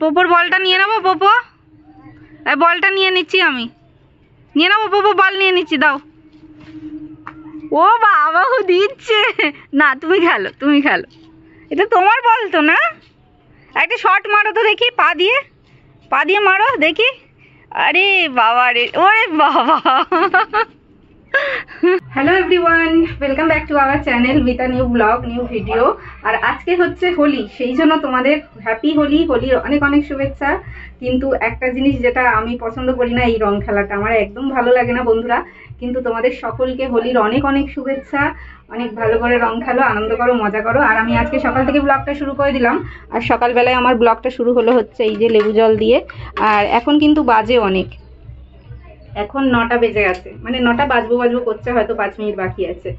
পোপোর বলটা নিয়ে নেবো। পোপো বলটা নিয়ে নিচ্ছি, আমি নিয়ে নেবো। পোপো বল নিয়ে নিচ্ছি, দাও। ও বাবাও দিচ্ছে না, তুমি খেলো, তুমি খেলো, এটা তোমার বল তো না? একটা শট মারো তো দেখি, পা দিয়ে মারো দেখি। আরে বাবা রে, ওরে বাবা। Hello everyone, welcome back to our channel with a new blog, new video. আর আজকে হচ্ছে হোলি, সেই জন্য তোমাদের হ্যাপি হোলি, হোলির অনেক অনেক শুভেচ্ছা। কিন্তু একটা জিনিস যেটা আমি পছন্দ করি না, এই রং খেলাটা আমার একদম ভালো লাগে না বন্ধুরা। কিন্তু তোমাদের সকলকে হোলির অনেক অনেক শুভেচ্ছা। অনেক ভালো করে রং খেলো, আনন্দ করো, মজা করো। আর আমি আজকে সকাল থেকে ব্লগটা শুরু করে দিলাম। আর সকালবেলায় আমার ব্লগটা শুরু হচ্ছে এই যে লেবু জল দিয়ে। আর এখন কিন্তু বাজে অনেক, এখন 9টা বেজে গেছে, মানে 9টা বাজবো করছে, হয়তো 5 মিনিট বাকি আছে।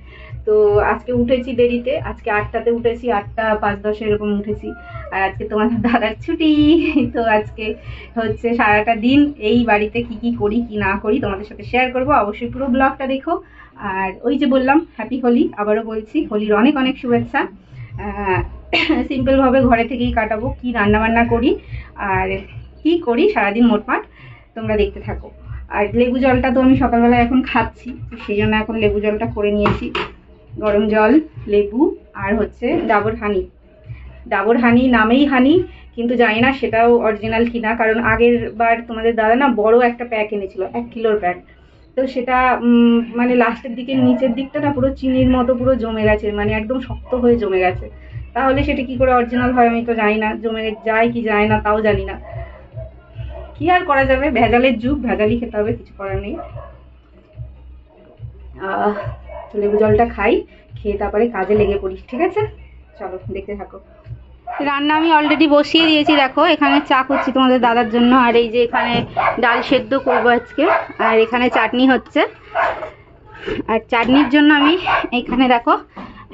তো আজকে উঠেছি দেরিতে, আজকে 8টাতে উঠেছি, 8টা 5-10 এরকম উঠেছি। আর আজকে তোমাদের দাদার ছুটি, তো আজকে হচ্ছে সারাটা দিন এই বাড়িতে কি কি করি কি না করি তোমাদের সাথে শেয়ার করব। অবশ্যই পুরো ব্লগটা দেখো। আর ওই যে বললাম হ্যাপি হোলি, আবারও বলছি হোলির অনেক অনেক শুভেচ্ছা। সিম্পলভাবে ঘরে থেকেই কাটাবো, কি রান্নাবান্না করি আর কি করি সারাদিন মোটমাট তোমরা দেখতে থাকো। আর লেবু জলটা তো আমি সকালবেলা এখন খাচ্ছি, তো সেই জন্য এখন লেবু জলটা করে নিয়েছি। গরম জল, লেবু আর হচ্ছে ডাবর হানি। ডাবর হানি নামেই হানি, কিন্তু জানি না সেটাও অরিজিনাল কিনা, কারণ আগের বার তোমাদের দাদা না বড় একটা প্যাক এনেছিল, 1 কিলোর প্যাক। তো সেটা মানে লাস্টের দিকে নিচের দিকটা না পুরো চিনির মতো পুরো জমে গেছে, মানে একদম শক্ত হয়ে জমে গেছে। তাহলে সেটা কি করে অরিজিনাল হয় আমি তো জানি না, জমে যায় কি যায় না তাও জানি না। কি আর করা যাবে, ভেজালের যুগ, ভেজালই খেতে হবে, কিছু করার নেই। লেবু জলটা খাই, খেয়ে তারপরে কাজে লেগে পড়ি, ঠিক আছে? চলো দেখতে থাকো। রান্না আমি অলরেডি বসিয়ে দিয়েছি, দেখো এখানে চা করছি তোমাদের দাদার জন্য। আর এই যে এখানে ডাল সেদ্ধ করবো আজকে। আর এখানে চাটনি হচ্ছে, আর চাটনির জন্য আমি এখানে দেখো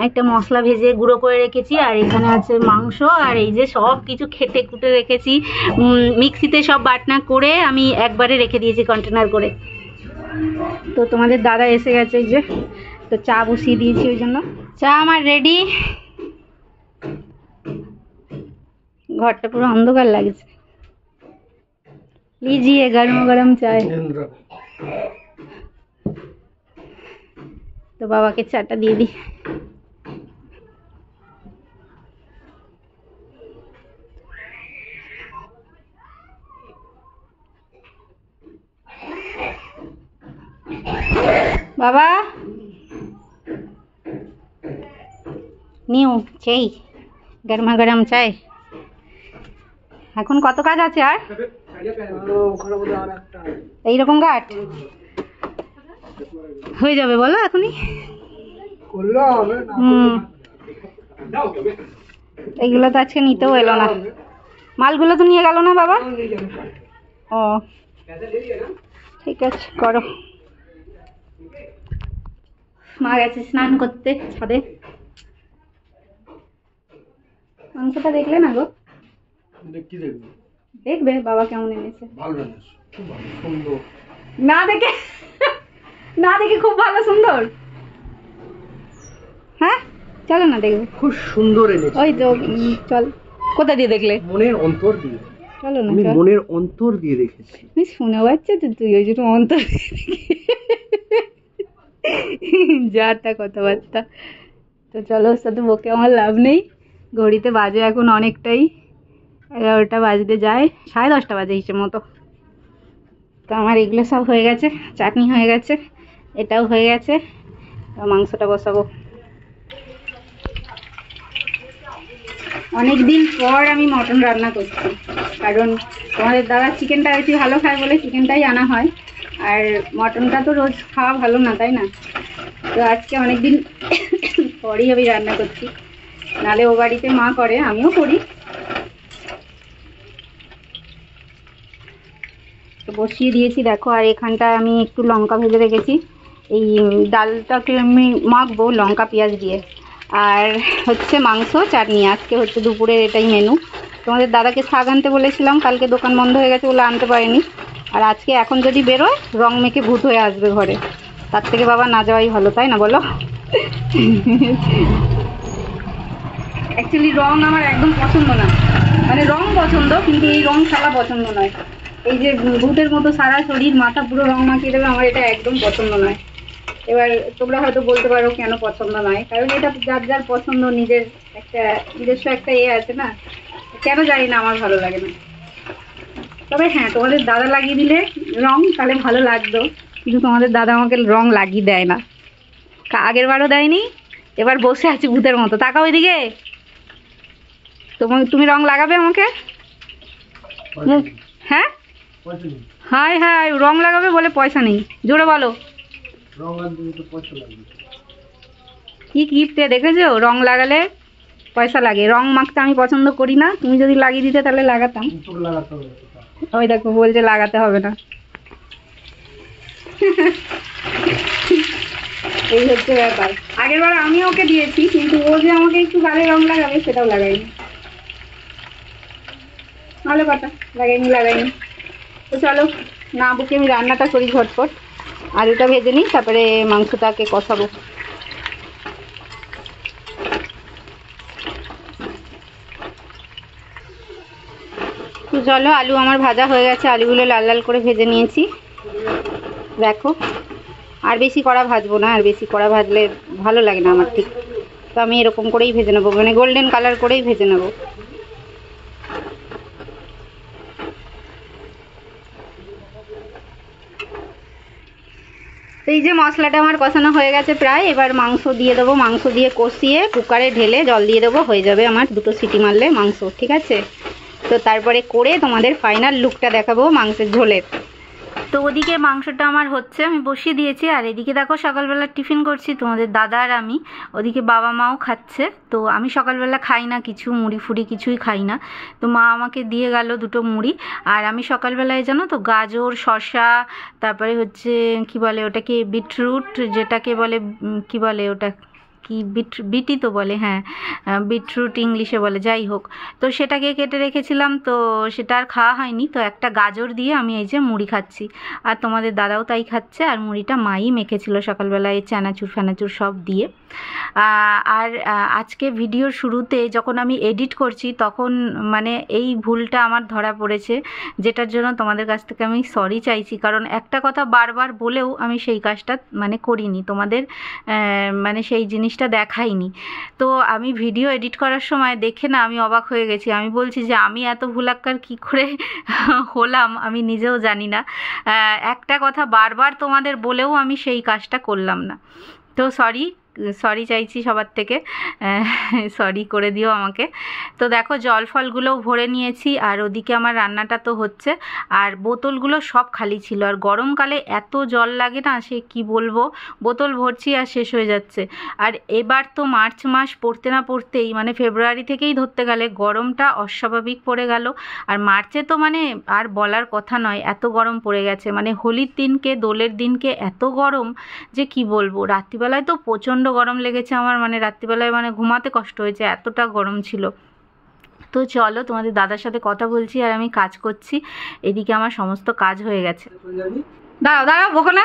একটা মশলা ভেজে গুঁড়ো করে রেখেছি। আর এখানে আছে মাংস, আর এই যে সব কিছু খেটে খুটে রেখেছি, মিক্সিতে সব বাটনা করে আমি একবারে রেখে দিয়েছি কন্টেনার করে। তো তোমাদের দাদা এসে গেছে, এই যে তো চা বসিয়ে দিয়েছি, ওই জন্য চা আমার রেডি। ঘরটা পুরো অন্ধকার লাগছে। লিজিয়ে গরম গরম চায়। তো বাবাকে চাটা দিয়ে দিই। বাবা নিউ চাই, গরমা গরম চায়। এখন কত কাজ আছে আর? এইরকম গাঠ হয়ে যাবে বলো এখনই? এইগুলো তো আজকে নিতেও এলো না, মালগুলো তো নিয়ে গেল না বাবা। ও ঠিক আছে, করো। মা গেছে স্নান করতে ছাদে। মাংসটা দেখলে না গো? দেখবে বাবা কেমন এনেছে। না দেখে খুব ভালো, সুন্দর। হ্যাঁ চলো না দেখবে, খুব সুন্দর এনেছে। ওই তো চল। কোথা দিয়ে দেখলে? মনের অন্তর দিয়ে। চলো না, আমি মনের অন্তর দিয়ে দেখেছি। শুনে পাচ্ছে তো তুই ওই জন্য অন্তর যা তা কথাবার্তা। তো চলো, ওর সাথে বকে আমার লাভ নেই। ঘড়িতে বাজে এখন অনেকটাই, 11টা বাজতে যায়, 10:30 বাজে হিসেব মতো। তো আমার এগুলো সব হয়ে গেছে, চাটনি হয়ে গেছে, এটাও হয়ে গেছে। মাংসটা বসাবো। অনেকদিন পর আমি মটন রান্না করছি, কারণ তোমাদের দাদা চিকেনটা বেশি ভালো খায় বলে চিকেনটাই আনা হয়। আর মটনটা তো রোজ খাওয়া ভালো না, তাই না? তো আজকে অনেকদিন পরই আমি রান্না করছি, নালে ও বাড়িতে মা করে, আমিও করি। তো বসিয়ে দিয়েছি দেখো। আর এখানটায় আমি একটু লঙ্কা ভেজে রেখেছি, এই ডালটাকে আমি মাখবো লঙ্কা পেঁয়াজ দিয়ে। আর হচ্ছে মাংস, চাটনি, আজকে হচ্ছে দুপুরের এটাই মেনু। তোমাদের দাদাকে শাক আনতে বলেছিলাম, কালকে দোকান বন্ধ হয়ে গেছে বলে আনতে পারিনি। আর আজকে এখন যদি বেরোয় রং মেখে ভূত হয়ে আসবে ঘরে, তার থেকে বাবা না যাওয়াই ভালো, তাই না বলো? অ্যাকচুয়ালি রং আমার একদম পছন্দ না, মানে রং পছন্দ, কিন্তু এই রং শালা পছন্দ নয়। এই যে ভূতের মতো সারা শরীর মাথা পুরো রং মাখিয়ে দেবে, আমার এটা একদম পছন্দ নয়। এবার তোমরা হয়তো বলতে পারো কেন পছন্দ নয়, কারণ এটা যার যার পছন্দ, নিজের একটা নিজস্ব একটা আছে না, কেন জানি না আমার ভালো লাগে না। তবে হ্যাঁ, তোমাদের দাদা লাগিয়ে দিলে রং তাহলে ভালো লাগতো, কিন্তু তোমাদের দাদা আমাকে রং লাগিয়ে দেয় না, আগের বারও দেয়নি, এবার বসে আছি ভূতের মতো। তাকাও ওইদিকে, তুমি রং লাগাবে আমাকে? হ্যাঁ হাই হাই, রং লাগাবে বলে পয়সা নেই, জোরে বলো। কি গিফটে দেখেছো, রং লাগালে পয়সা লাগে। রং মাখতে আমি পছন্দ করি না, তুমি যদি লাগিয়ে দিতে তাহলে লাগাতাম। ওই দেখো বলছে লাগাতে হবে না। এই হচ্ছে ব্যাপার। আগের বার আমি ওকে দিয়েছি, কিন্তু ও যে আমাকে একটু গালে রং লাগাবে সেটাও লাগাইনি। ভালো কথা, লাগাইনি। তো চলো না বুকে আমি রান্নাটা করি ঝটপট, আলুটা ভেজে নিই, তারপরে মাংসটাকে কষাবো। তো চলো, আলু আমার ভাজা হয়ে গেছে, আলুগুলো লাল লাল করে ভেজে নিয়েছি। দেখো, আর বেশি কড়া ভাজবো না, আর বেশি কড়া ভাজলে ভালো লাগে না আমার ঠিক। তো আমি এরকম করেই ভেজে নেবো, মানে গোল্ডেন কালার করেই ভেজে নেবো। এই যে মশলাটা আমার কষানো হয়ে গেছে প্রায়, এবার মাংস দিয়ে দেবো। মাংস দিয়ে কষিয়ে কুকারে ঢেলে জল দিয়ে দেবো, হয়ে যাবে আমার 2টো সিটি মারলে মাংস, ঠিক আছে? তো তারপরে করে তোমাদের ফাইনাল লুকটা দেখাবো মাংসের ঝোলের। তো ওদিকে মাংসটা আমার হচ্ছে, আমি বসিয়ে দিয়েছি, আর এদিকে দেখো সকালবেলা টিফিন করছি তোমাদের দাদা আর আমি। ওদিকে বাবা মাও খাচ্ছে। তো আমি সকালবেলা খাই না কিছু, মুড়ি ফুড়ি কিছুই খাই না। তো মা আমাকে দিয়ে গেল 2টো মুড়ি। আর আমি সকালবেলায় জানো তো গাজর, শসা, তারপরে হচ্ছে কি বলে ওটাকে, বিটরুট, যেটাকে বলে কি বলে ওটা, কি বিটি তো বলে, হ্যাঁ বিটরুট ইংলিশে বলে, যাই হোক। তো সেটাকে কেটে রেখেছিলাম, তো সেটা আর খাওয়া হয়নি। তো একটা গাজর দিয়ে আমি এই যে মুড়ি খাচ্ছি, আর তোমাদের দাদাও তাই খাচ্ছে। আর মুড়িটা মাই মেখেছিল সকালবেলায়, চানাচুর ফেনাচুর সব দিয়ে। আর আজকে ভিডিওর শুরুতে যখন আমি এডিট করছি, তখন মানে এই ভুলটা আমার ধরা পড়েছে, যেটার জন্য তোমাদের কাছ থেকে আমি সরি চাইছি। কারণ একটা কথা বারবার বলেও আমি সেই কাজটা মানে করিনি, তোমাদের মানে সেই জিনিসটা দেখাইনি। তো আমি ভিডিও এডিট করার সময় দেখে না আমি অবাক হয়ে গেছি। আমি বলছি যে আমি এত ভুলাক্কার কী করে হলাম আমি নিজেও জানি না। একটা কথা বারবার তোমাদের বলেও আমি সেই কাজটা করলাম না। তো সরি চাইছি সবার থেকে, সরি করে দিও আমাকে। তো দেখো জল ফলগুলোও ভরে নিয়েছি, আর ওদিকে আমার রান্নাটা তো হচ্ছে, আর বোতলগুলো সব খালি ছিল। আর গরমকালে এত জল লাগে না, সে কি বলবো, বোতল ভরছি আর শেষ হয়ে যাচ্ছে। আর এবার তো মার্চ মাস পড়তে না পড়তেই, মানে ফেব্রুয়ারি থেকেই ধরতে গেলে গরমটা অস্বাভাবিক পড়ে গেল। আর মার্চে তো মানে আর বলার কথা নয়, এত গরম পড়ে গেছে। মানে হোলির দিনকে, দোলের দিনকে এত গরম যে কি বলবো। রাত্রিবেলায় তো প্রচণ্ড গরম লেগেছে আমার, মানে রাত্রিবেলায় মানে ঘুমাতে কষ্ট হয়েছে, এতটা গরম ছিল। তো চলো তোমাদের দাদার সাথে কথা বলছি, আর আমি কাজ করছি। এদিকে আমার সমস্ত কাজ হয়ে গেছে। দাঁড়াও বকো না।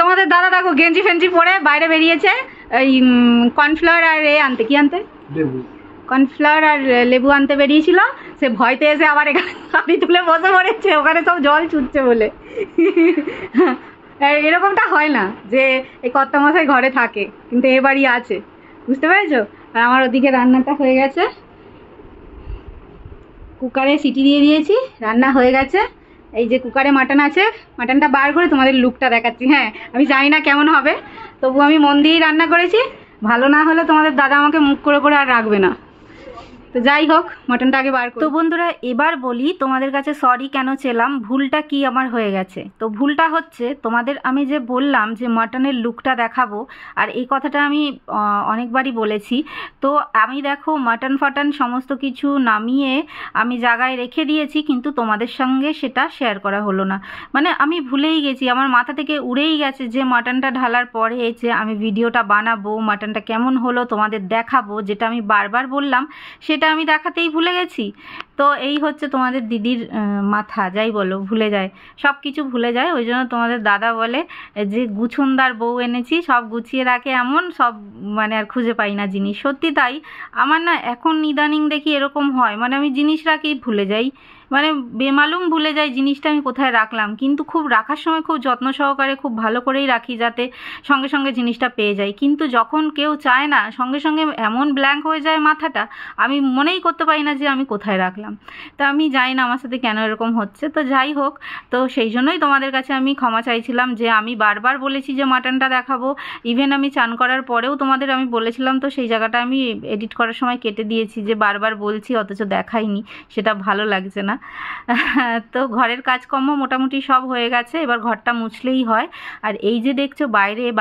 তোমাদের দাদা দেখো গেঞ্জি ফেঞ্জি পরে বাইরে বেরিয়েছে, এই কর্নফ্লাওয়ার আর আনতে, কি আনতে, কর্নফ্লাওয়ার আর লেবু আনতে বেরিয়েছিল। সে ভয়তে এসে আবার এখানে হাঁড়ি তুলে বসে পড়েছে, ওখানে সব জল ছুটছে বলে। এরকমটা হয় না যে এই কর্তামশাই ঘরে থাকে, কিন্তু এবারই আছে, বুঝতে পেরেছো? আর আমার ওদিকে রান্নাটা হয়ে গেছে, কুকারে সিটি দিয়ে দিয়েছি, রান্না হয়ে গেছে। এই যে কুকারে মাটন আছে, মাটনটা বার করে তোমাদের লুকটা দেখাচ্ছি। হ্যাঁ আমি জানি না কেমন হবে, তবু আমি মন দিয়েই রান্না করেছি। ভালো না হলে তোমাদের দাদা আমাকে মুখ করে আর রাখবে না। তো যাই হোক, মাটনটা আগে বার করি। তো বন্ধুরা এবার বলি তোমাদের কাছে সরি কেন চেলাম, ভুলটা কি আমার হয়ে গেছে। তো ভুলটা হচ্ছে, তোমাদের আমি যে বললাম যে মাটনের লুকটা দেখাবো, আর এই কথাটা আমি অনেকবারই বলেছি। তো আমি দেখো মাটন ফাটন সমস্ত কিছু নামিয়ে আমি জায়গায় রেখে দিয়েছি, কিন্তু তোমাদের সঙ্গে সেটা শেয়ার করা হলো না। মানে আমি ভুলেই গেছি, আমার মাথা থেকে উড়েই গেছে যে মাটনটা ঢালার পরে যে আমি ভিডিওটা বানাবো, মাটনটা কেমন হলো তোমাদের দেখাবো, যেটা আমি বারবার বললাম, সেটা এটা আমি দেখাতেই ভুলে গেছি। তো এই হচ্ছে তোমাদের দিদির মাথা, যাই বলো ভুলে যায়, সব কিছু ভুলে যায়। ওই জন্য তোমাদের দাদা বলে যে গুছনদার বউ এনেছি, সব গুছিয়ে রাখে এমন, সব মানে আর খুঁজে পাই না জিনিস। সত্যি তাই, আমার না এখন ইদানিং দেখি এরকম হয়, মানে আমি জিনিস রাখি ভুলে যাই, মানে বেমালুম ভুলে যাই জিনিসটা আমি কোথায় রাখলাম। কিন্তু খুব রাখার সময় খুব যত্ন সহকারে খুব ভালো করেই রাখি, যাতে সঙ্গে সঙ্গে জিনিসটা পেয়ে যাই। কিন্তু যখন কেউ চায় না, সঙ্গে সঙ্গে এমন ব্ল্যাঙ্ক হয়ে যায় মাথাটা, আমি মনেই করতে পারি না যে আমি কোথায় রাখলাম। তো আমি জানি না আমার সাথে কেন এরকম হচ্ছে। তো যাই হোক, তো সেই জন্যই তোমাদের কাছে আমি ক্ষমা চাইছিলাম যে আমি বারবার বলেছি যে মাটনটা দেখাবো। ইভেন আমি চান করার পরেও তোমাদের আমি বলেছিলাম, তো সেই জায়গাটা আমি এডিট করার সময় কেটে দিয়েছি যে বারবার বলছি অথচ দেখাইনি, সেটা ভালো লাগছে না। তো ঘরের কাজকর্ম মোটামুটি সব হয়ে গেছে, এবার ঘরটা মুছলেই হয়। আর এই যে দেখছো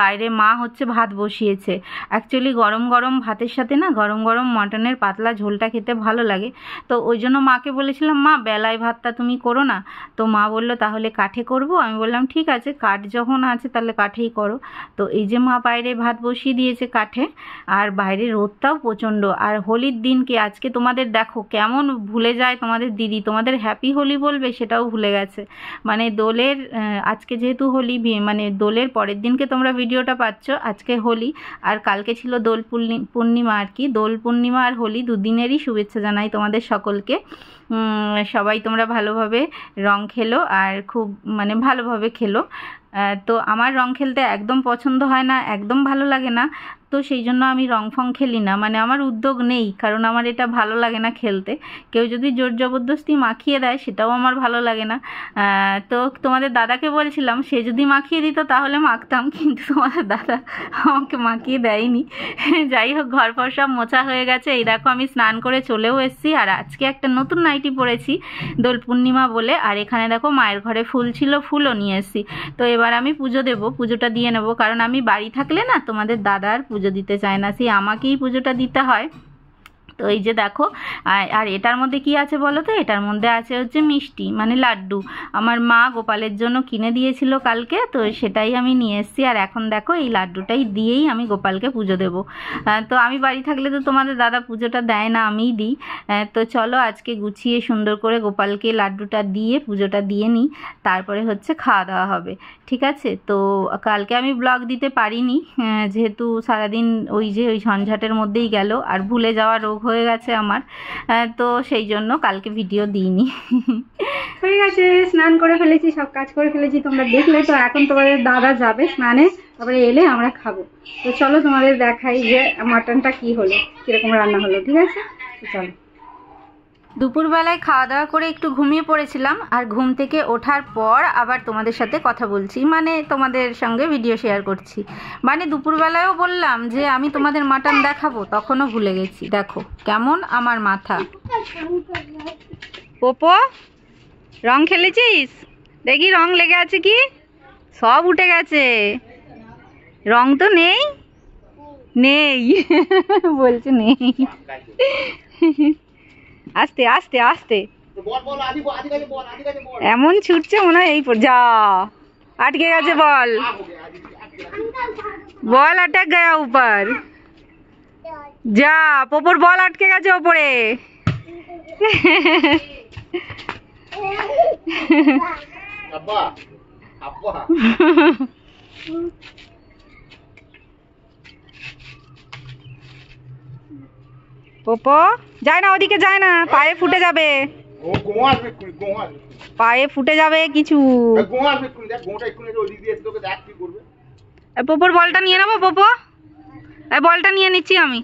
বাইরে মা হচ্ছে ভাত বসিয়েছে। অ্যাকচুয়ালি গরম গরম ভাতের সাথে না গরম গরম মটনের পাতলা ঝোলটা খেতে ভালো লাগে। তো ওই জন্য মাকে বলেছিলাম, মা বেলায় ভাতটা তুমি করো না। তো মা বললো তাহলে কাঠে করব। আমি বললাম ঠিক আছে, কাঠ যখন আছে তাহলে কাঠেই করো। তো এই যে মা বাইরে ভাত বসিয়ে দিয়েছে কাঠে, আর বাইরে রোদটাও প্রচণ্ড। আর হোলির দিনকে আজকে তোমাদের দেখো কেমন ভুলে যায় তোমাদের দিদি, তোমাদের হ্যাপি হোলি বলবে সেটাও ভুলে গেছে। মানে দোলের আজকে যেহেতু হোলি, মানে দোলের পরের দিনকে তোমরা ভিডিওটা পাচ্ছ, আজকে হোলি আর কালকে ছিল দোল পূর্ণিমা আর কি। দোল পূর্ণিমা আর হোলি দুদিনেরই শুভেচ্ছা জানাই তোমাদের সকলকে। সবাই তোমরা ভালোভাবে রং খেলো আর খুব মানে ভালোভাবে খেলো। তো আমার রং খেলতে একদম পছন্দ হয় না, একদম ভালো লাগে না। তো সেই জন্য আমি রং ফং খেলি না, মানে আমার উদ্যোগ নেই, কারণ আমার এটা ভালো লাগে না খেলতে। কেউ যদি জোর জবরদস্তি মাখিয়ে দেয় সেটাও আমার ভালো লাগে না। তো তোমাদের দাদাকে বলছিলাম, সে যদি মাখিয়ে দিত তাহলে মাখতাম, কিন্তু তোমাদের দাদা আমাকে মাখিয়ে দেয়নি। যাই হোক, ঘর ফর সব মোছা হয়ে গেছে। এই দেখো আমি স্নান করে চলেও এসেছি, আর আজকে একটা নতুন নাইটি পরেছি দোল পূর্ণিমা বলে। আর এখানে দেখো মায়ের ঘরে ফুল ছিল, ফুলও নিয়ে এসেছি। তো এবার আমি পুজো দেবো, পুজোটা দিয়ে নেবো, কারণ আমি বাড়ি থাকলে না তোমাদের দাদার পুজো দিতে চায় না, সেই আমাকেই পুজোটা দিতে হয়। তো এই যে দেখো, আর এটার মধ্যে কি আছে বলো তো? এটার মধ্যে আছে হচ্ছে মিষ্টি, মানে লাড্ডু। আমার মা গোপালের জন্য কিনে দিয়েছিল কালকে, তো সেটাই আমি নিয়ে এসেছি। আর এখন দেখো এই লাড্ডুটাই দিয়েই আমি গোপালকে পুজো দেব। তো আমি বাড়ি থাকলে তো তোমাদের দাদা পুজোটা দেয় না, আমিই দিই। তো চলো আজকে গুছিয়ে সুন্দর করে গোপালকে লাড্ডুটা দিয়ে পুজোটা দিয়ে নিই, তারপরে হচ্ছে খাওয়া দাওয়া হবে, ঠিক আছে? তো কালকে আমি ব্লগ দিতে পারিনি, যেহেতু সারাদিন ওই ঝঞ্ঝাটের মধ্যেই গেল, আর ভুলে যাওয়া রোগ হয়ে গেছে আমার। তো সেই জন্য কালকে ভিডিও দিইনি। হয়ে গেছে, স্নান করে ফেলেছি, সব কাজ করে ফেলেছি, তোমরা দেখলে। তো এখন তোমাদের দাদা যাবে স্নানে, তারপরে এলে আমরা খাবো। তো চলো তোমাদের দেখাই যে মাটনটা কি হলো, কিরকম রান্না হলো, ঠিক আছে? তো চলো। দুপুরবেলায় খাওয়া দাওয়া করে একটু ঘুমিয়ে পড়েছিলাম, আর ঘুম থেকে ওঠার পর আবার তোমাদের সাথে কথা বলছি, মানে তোমাদের সঙ্গে ভিডিও শেয়ার করছি। মানে দুপুরবেলায়ও বললাম যে আমি তোমাদের মাটন দেখাবো, তখনও ভুলে গেছি। দেখো কেমন আমার মাথা। পোপো, রং খেলেছিস? দেখি রং লেগে আছে কি? সব উঠে গেছে, রং তো নেই, নেই বলছে নেই। আস্তে আস্তে আস্তে, এমন ছুটছে মনে হয় এই যা আটকে গেছে। বল বল আটক গয়া উপর, যা পোপোর বল আটকে গেছে ওপরে। পোপো যায় না, ওদিকে যায় না, পায়ে ফুটে যাবে, পায়ে ফুটে যাবে কিছু। পোপোর বলটা নিয়ে নেবো, পোপো বলটা নিয়ে নিচ্ছি, আমি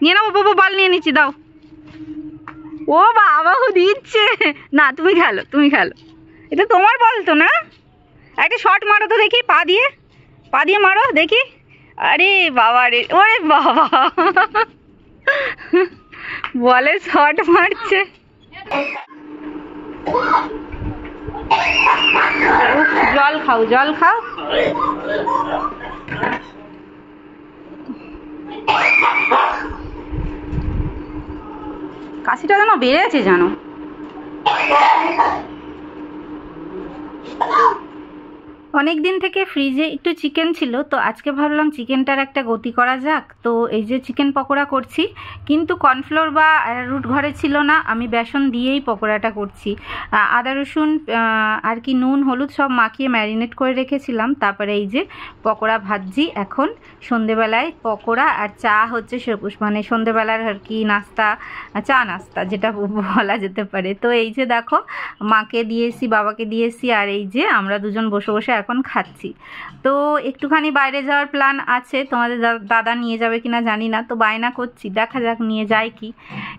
নিয়ে নেবো। পোপো বল নিয়ে নিচ্ছি, দাও। ও বাবা, দিচ্ছে না, তুমি খেলো, তুমি খেলো, এটা তোমার বল তো না? একটা শট মারো তো দেখি, পা দিয়ে মারো দেখি। আরে বাবা রে, ওরে বাবা, বলে শট মারছে। জল খাও, জল খাও। কাশিটা যেন বেড়েছে জানো। ও অনেক দিন থেকে ফ্রিজে একটু চিকেন ছিল, তো আজকে ভাবলাম চিকেনটার একটা গতি করা যাক। তো এই যে চিকেন পকোড়া করছি, কিন্তু কর্নফ্লোর বা অ্যারারুট ঘরে ছিল না, আমি বেসন দিয়েই পকোড়াটা করছি। আদা রসুন আর কি নুন হলুদ সব মাখিয়ে ম্যারিনেট করে রেখেছিলাম। তারপরে এই যে পকোড়া ভাজছি এখন। সন্ধেবেলায় পকোড়া আর চা হচ্ছে মানে সন্ধেবেলার আর কি নাস্তা, চা নাস্তা যেটা বলা যেতে পারে। তো এই যে দেখো মাকে দিয়েছি, বাবাকে দিয়েছি, আর এই যে আমরা দুজন বসে বসে এখন খাচ্ছি। তো একটুখানি বাইরে যাওয়ার প্ল্যান আছে, তোমাদের দাদা নিয়ে যাবে কিনা জানি না, তো বায়না করছি, দেখা যাক নিয়ে যায় কি।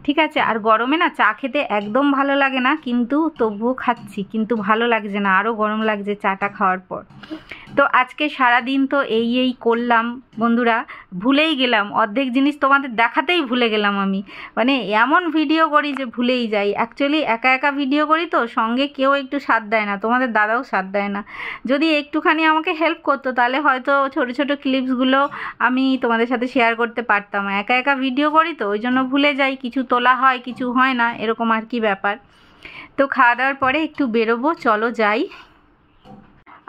ঠিক আছে। আর গরমে না চা খেতে একদম ভালো লাগে না, কিন্তু তবুও খাচ্ছি, কিন্তু ভালো লাগছে না, আরও গরম লাগছে চাটা খাওয়ার পর। তো আজকে সারাদিন তো এই করলাম বন্ধুরা, ভুলেই গেলাম অর্ধেক জিনিস তোমাদের দেখাতেই ভুলে গেলাম আমি। মানে এমন ভিডিও করি যে ভুলেই যাই। অ্যাকচুয়ালি একা একা ভিডিও করি তো, সঙ্গে কেউ একটু সাথ দেয় না, তোমাদের দাদাও সাথ দেয় না। যদি একটুখানি আমাকে হেল্প করতো তাহলে হয়তো ছোট ছোট ক্লিপসগুলো আমি তোমাদের সাথে শেয়ার করতে পারতাম। একা একা ভিডিও করি তো ওই জন্য ভুলে যাই, কিছু তোলা হয় কিছু হয় না, এরকম আর কি ব্যাপার। তো খাওয়া দাওয়ার পরে একটু বেরোবো, চলো যাই।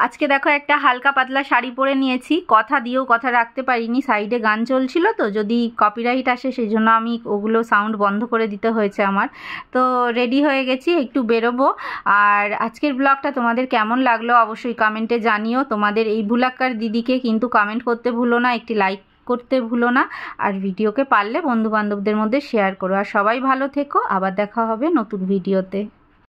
আজকে দেখো একটা হালকা পাতলা শাড়ি পরে নিয়েছি, কথা দিয়েও কথা রাখতে পারিনি, সাইডে গান চলছিল তো যদি কপিরাইট আসে সেই জন্য আমি ওগুলো সাউন্ড বন্ধ করে দিতে হয়েছে আমার। তো রেডি হয়ে গেছি, একটু বেরোবো। আর আজকের ব্লগটা তোমাদের কেমন লাগলো অবশ্যই কমেন্টে জানিও। তোমাদের এই ভুলাক্কার দিদিকে কিন্তু কমেন্ট করতে ভুলো না, একটি লাইক করতে ভুলো না, আর ভিডিওকে পারলে বন্ধু বান্ধবদের মধ্যে শেয়ার করো। আর সবাই ভালো থেকো, আবার দেখা হবে নতুন ভিডিওতে।